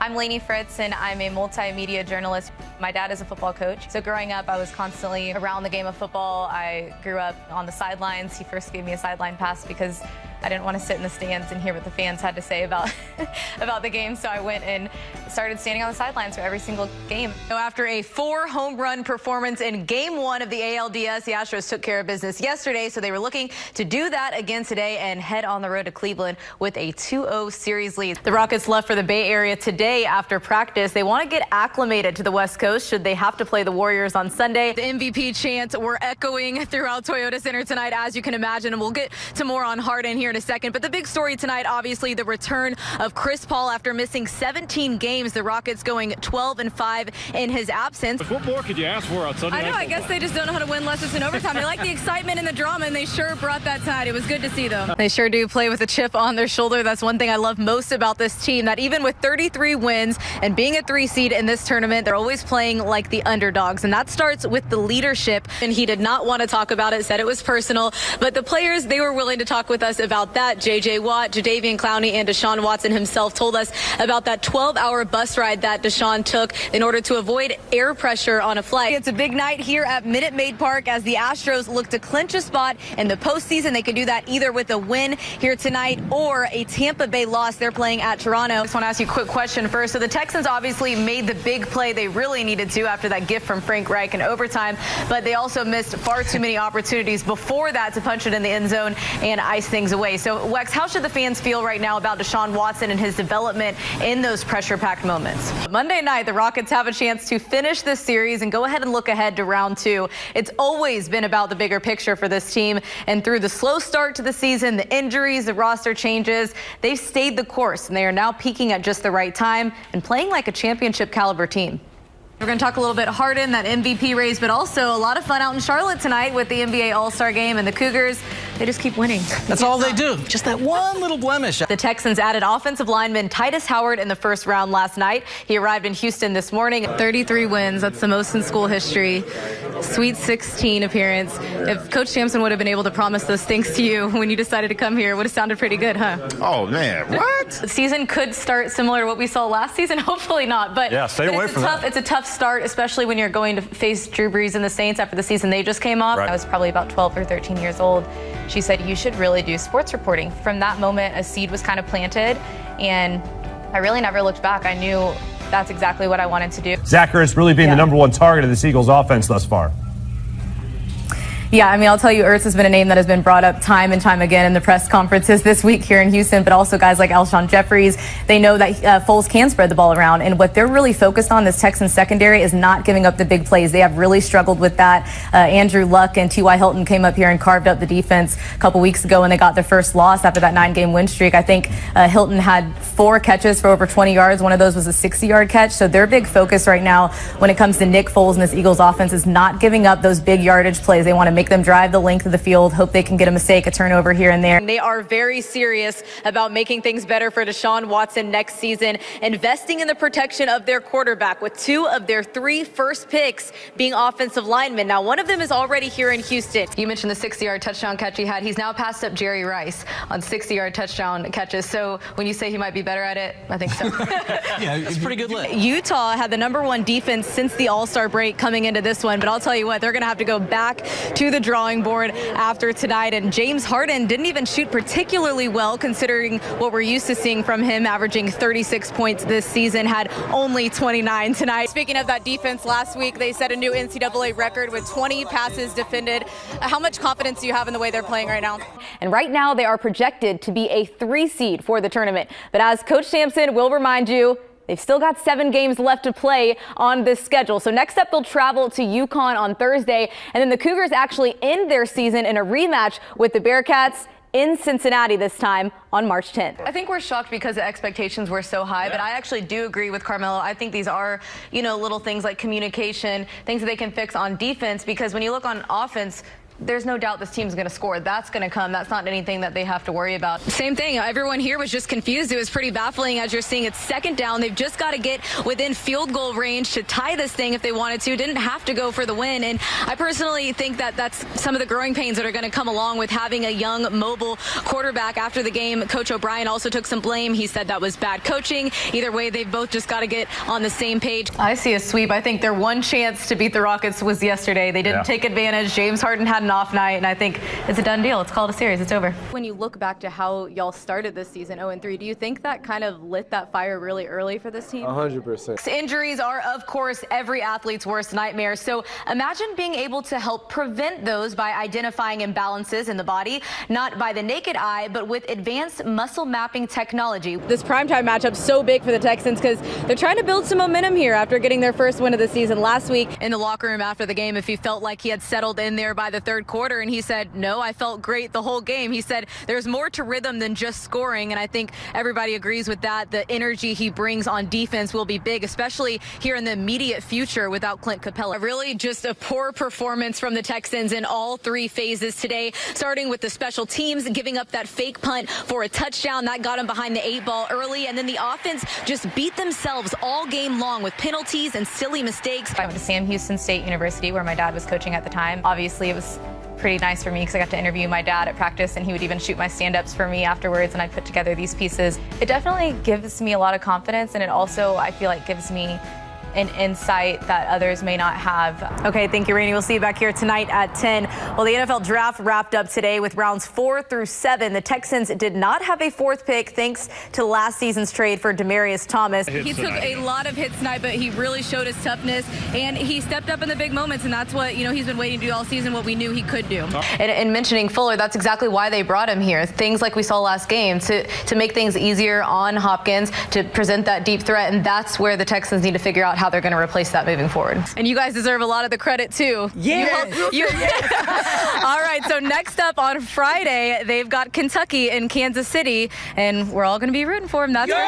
I'm Lainey Fritz, and I'm a multimedia journalist. My dad is a football coach, so growing up, I was constantly around the game of football. I grew up on the sidelines. He first gave me a sideline pass because I didn't want to sit in the stands and hear what the fans had to say about the game, so I went and started standing on the sidelines for every single game. After a 4-home-run performance in Game 1 of the ALDS, the Astros took care of business yesterday, so they were looking to do that again today and head on the road to Cleveland with a 2-0 series lead. The Rockets left for the Bay Area today after practice. They want to get acclimated to the West Coast should they have to play the Warriors on Sunday. The MVP chants were echoing throughout Toyota Center tonight, as you can imagine, and we'll get to more on Harden here in a second. But the big story tonight, obviously, the return of Chris Paul after missing 17 games. The Rockets going 12-5 in his absence. What more could you ask for on Sunday night? I guess they just don't know how to win unless it's in overtime. They like the excitement and the drama, and they sure brought that tonight. It was good to see them. They sure do play with a chip on their shoulder. That's one thing I love most about this team, that even with 33 wins and being a 3 seed in this tournament, they're always playing like the underdogs, and that starts with the leadership. And he did not want to talk about it, said it was personal, but the players, they were willing to talk with us about that. J.J. Watt, Jadeveon Clowney, and Deshaun Watson himself told us about that 12-hour bus ride that Deshaun took in order to avoid air pressure on a flight. It's a big night here at Minute Maid Park as the Astros look to clinch a spot in the postseason. They can do that either with a win here tonight or a Tampa Bay loss. They're playing at Toronto. I just want to ask you a quick question first. So the Texans obviously made the big play they really needed to after that gift from Frank Reich in overtime, but they also missed far too many opportunities before that to punch it in the end zone and ice things away. So, Wex, how should the fans feel right now about Deshaun Watson and his development in those pressure-packed moments? Monday night, the Rockets have a chance to finish this series and go ahead and look ahead to round 2. It's always been about the bigger picture for this team, and through the slow start to the season, the injuries, the roster changes, they've stayed the course, and they are now peaking at just the right time and playing like a championship caliber team. We're going to talk a little bit Harden, that MVP race, but also a lot of fun out in Charlotte tonight with the NBA All-Star Game, and the Cougars, they just keep winning. That's all they do. Just that one little blemish. The Texans added offensive lineman Titus Howard in the first round last night. He arrived in Houston this morning. 33 wins. That's the most in school history. Sweet 16 appearance. If Coach Sampson would have been able to promise those things to you when you decided to come here, it would have sounded pretty good, huh? Oh, man. What? The season could start similar to what we saw last season. Hopefully not. But yeah, stay away from that. It's a tough start, especially when you're going to face Drew Brees and the Saints after the season they just came off. I was probably about 12 or 13 years old. She said, you should really do sports reporting. From that moment, a seed was kind of planted, and I really never looked back. I knew that's exactly what I wanted to do. Zach Ertz really being the #1 target of the Eagles offense thus far. Yeah, I mean, I'll tell you, Ertz has been a name that has been brought up time and time again in the press conferences this week here in Houston, but also guys like Alshon Jeffries. They know that Foles can spread the ball around, and what they're really focused on, this Texans secondary, is not giving up the big plays. They have really struggled with that. Andrew Luck and T.Y. Hilton came up here and carved up the defense a couple weeks ago when they got their first loss after that 9-game win streak. I think Hilton had 4 catches for over 20 yards. One of those was a 60-yard catch. So their big focus right now when it comes to Nick Foles and this Eagles offense is not giving up those big yardage plays. They want to make them drive the length of the field, hope they can get a mistake, a turnover here and there. They are very serious about making things better for Deshaun Watson next season, investing in the protection of their quarterback with 2 of their 3 first picks being offensive linemen. Now, one of them is already here in Houston. You mentioned the 60-yard touchdown catch he had. He's now passed up Jerry Rice on 60-yard touchdown catches. So when you say he might be better at it, I think so. Yeah, it's a pretty good lift. Utah had the #1 defense since the All-Star break coming into this one, but I'll tell you what, they're going to have to go back to the drawing board after tonight. And James Harden didn't even shoot particularly well considering what we're used to seeing from him, averaging 36 points this season, had only 29 tonight. Speaking of that defense, last week they set a new NCAA record with 20 passes defended. How much confidence do you have in the way they're playing right now? And right now they are projected to be a 3 seed for the tournament. But as Coach Sampson will remind you, they've still got 7 games left to play on this schedule. So next up, they'll travel to UConn on Thursday. And then the Cougars actually end their season in a rematch with the Bearcats in Cincinnati this time on March 10th. I think we're shocked because the expectations were so high, but I actually do agree with Carmelo. I think these are, little things like communication, things that they can fix on defense, because when you look on offense, there's no doubt this team's going to score. That's going to come. That's not anything that they have to worry about. Same thing. Everyone here was just confused. It was pretty baffling as you're seeing it's second down. They've just got to get within field goal range to tie this thing if they wanted to. Didn't have to go for the win. And I personally think that that's some of the growing pains that are going to come along with having a young, mobile quarterback. After the game, Coach O'Brien also took some blame. He said that was bad coaching. Either way, they've both just got to get on the same page. I see a sweep. I think their one chance to beat the Rockets was yesterday. They didn't take advantage. James Harden had an off night, and I think it's a done deal. It's called a series. It's over. When you look back to how y'all started this season 0-3, do you think that kind of lit that fire really early for this team? 100%. Injuries are, of course, every athlete's worst nightmare. So imagine being able to help prevent those by identifying imbalances in the body, not by the naked eye, but with advanced muscle mapping technology. This primetime matchup's so big for the Texans because they're trying to build some momentum here after getting their first win of the season last week. In the locker room after the game, if he felt like he had settled in there by the third quarter, and he said, no, I felt great the whole game. He said there's more to rhythm than just scoring, and I think everybody agrees with that. The energy he brings on defense will be big, especially here in the immediate future without Clint Capella. Really just a poor performance from the Texans in all three phases today, starting with the special teams giving up that fake punt for a touchdown. That got him behind the 8-ball early, and then the offense just beat themselves all game long with penalties and silly mistakes. I went to Sam Houston State University where my dad was coaching at the time. Obviously, it was pretty nice for me because I got to interview my dad at practice, and he would even shoot my stand-ups for me afterwards, and I'd put together these pieces. It definitely gives me a lot of confidence, and it also, I feel like, gives me an insight that others may not have. Okay, thank you, Rainey. We'll see you back here tonight at 10. Well, the NFL draft wrapped up today with rounds 4 through 7. The Texans did not have a 4th pick thanks to last season's trade for Demaryius Thomas. He took a lot of hits tonight, but he really showed his toughness, and he stepped up in the big moments, and that's what, he's been waiting to do all season, what we knew he could do. And mentioning Fuller, that's exactly why they brought him here. Things like we saw last game to make things easier on Hopkins, to present that deep threat, and that's where the Texans need to figure out how they're going to replace that moving forward. And you guys deserve a lot of the credit too. All right, so next up on Friday, they've got Kentucky and Kansas City, and we're all going to be rooting for them. That's for sure.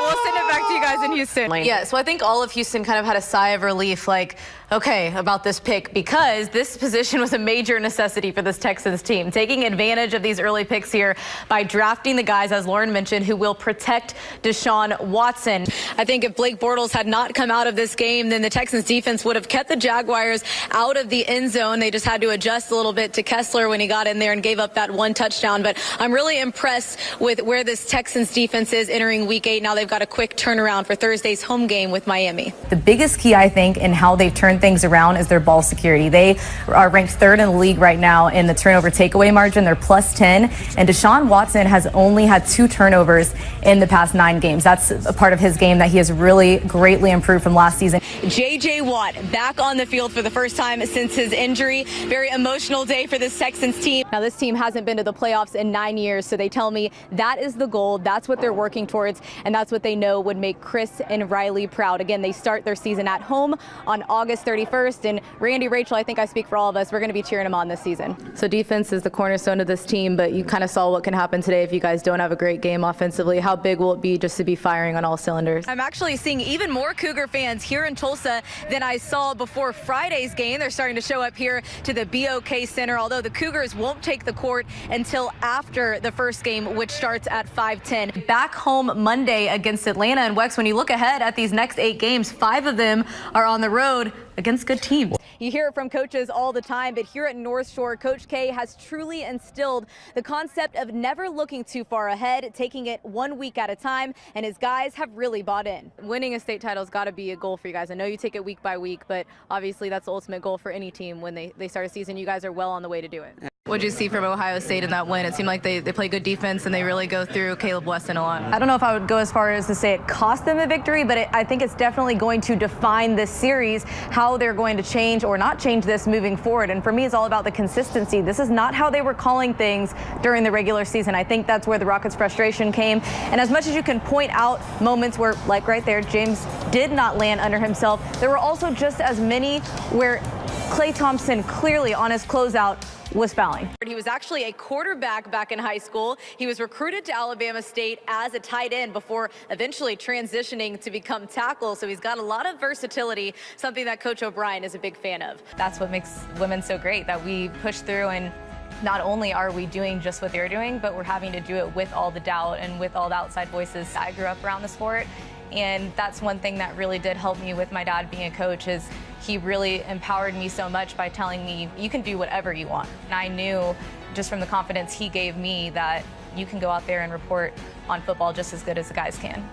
We'll send it back to you guys in Houston. Yeah, so I think all of Houston kind of had a sigh of relief, like, okay, about this pick, because this position was a major necessity for this Texans team, taking advantage of these early picks here by drafting the guys, as Lauren mentioned, who will protect Deshaun Watson. I think if Blake Bortles had not come out of this game, then the Texans defense would have kept the Jaguars out of the end zone. They just had to adjust a little bit to Kessler when he got in there and gave up that one touchdown. But I'm really impressed with where this Texans defense is entering Week 8. Now they've got a quick turnaround for Thursday's home game with Miami. The biggest key, I think, in how they've turned things around is their ball security. They are ranked 3rd in the league right now in the turnover takeaway margin. They're +10, and Deshaun Watson has only had 2 turnovers in the past 9 games. That's a part of his game that he has really greatly improved from last season. J.J. Watt back on the field for the first time since his injury. Very emotional day for this Texans team. Now, this team hasn't been to the playoffs in 9 years, so they tell me that is the goal. That's what they're working towards, and that's what they know would make Chris and Riley proud. Again, they start their season at home on August 31st, and Randy, Rachel, I think I speak for all of us, we're going to be cheering them on this season. So defense is the cornerstone of this team, but you kind of saw what can happen today if you guys don't have a great game offensively. How big will it be just to be firing on all cylinders? I'm actually seeing even more Cougar fans here in Tulsa than I saw before Friday's game. They're starting to show up here to the BOK Center, although the Cougars won't take the court until after the first game, which starts at 5:10. Back home Monday against Atlanta. And Wex, when you look ahead at these next 8 games, 5 of them are on the road against good teams. You hear it from coaches all the time, but here at North Shore, Coach K has truly instilled the concept of never looking too far ahead, taking it 1 week at a time, and his guys have really bought in. Winning a state title has got to be a goal for you guys. I know you take it week by week, but obviously that's the ultimate goal for any team when they start a season. You guys are well on the way to do it. What did you see from Ohio State in that win? It seemed like they play good defense and they really go through Caleb Weston a lot. I don't know if I would go as far as to say it cost them a victory, but I think it's definitely going to define this series, how they're going to change or not change this moving forward. And for me, it's all about the consistency. This is not how they were calling things during the regular season. I think that's where the Rockets' frustration came. And as much as you can point out moments where, like right there, James did not land under himself, there were also just as many where Klay Thompson clearly on his closeout was fouling. He was actually a quarterback back in high school. He was recruited to Alabama State as a tight end before eventually transitioning to become tackle. So he's got a lot of versatility, something that Coach O'Brien is a big fan of. That's what makes women so great, that we push through, and not only are we doing just what they're doing, but we're having to do it with all the doubt and with all the outside voices. I grew up around the sport, and that's one thing that really did help me with my dad being a coach, is he really empowered me so much by telling me, you can do whatever you want. And I knew just from the confidence he gave me that you can go out there and report on football just as good as the guys can.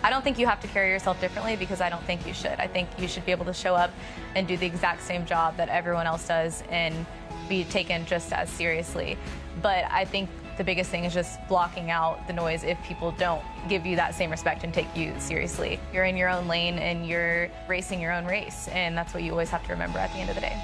I don't think you have to carry yourself differently, because I don't think you should. I think you should be able to show up and do the exact same job that everyone else does and be taken just as seriously. But I think the biggest thing is just blocking out the noise if people don't give you that same respect and take you seriously. You're in your own lane and you're racing your own race, and that's what you always have to remember at the end of the day.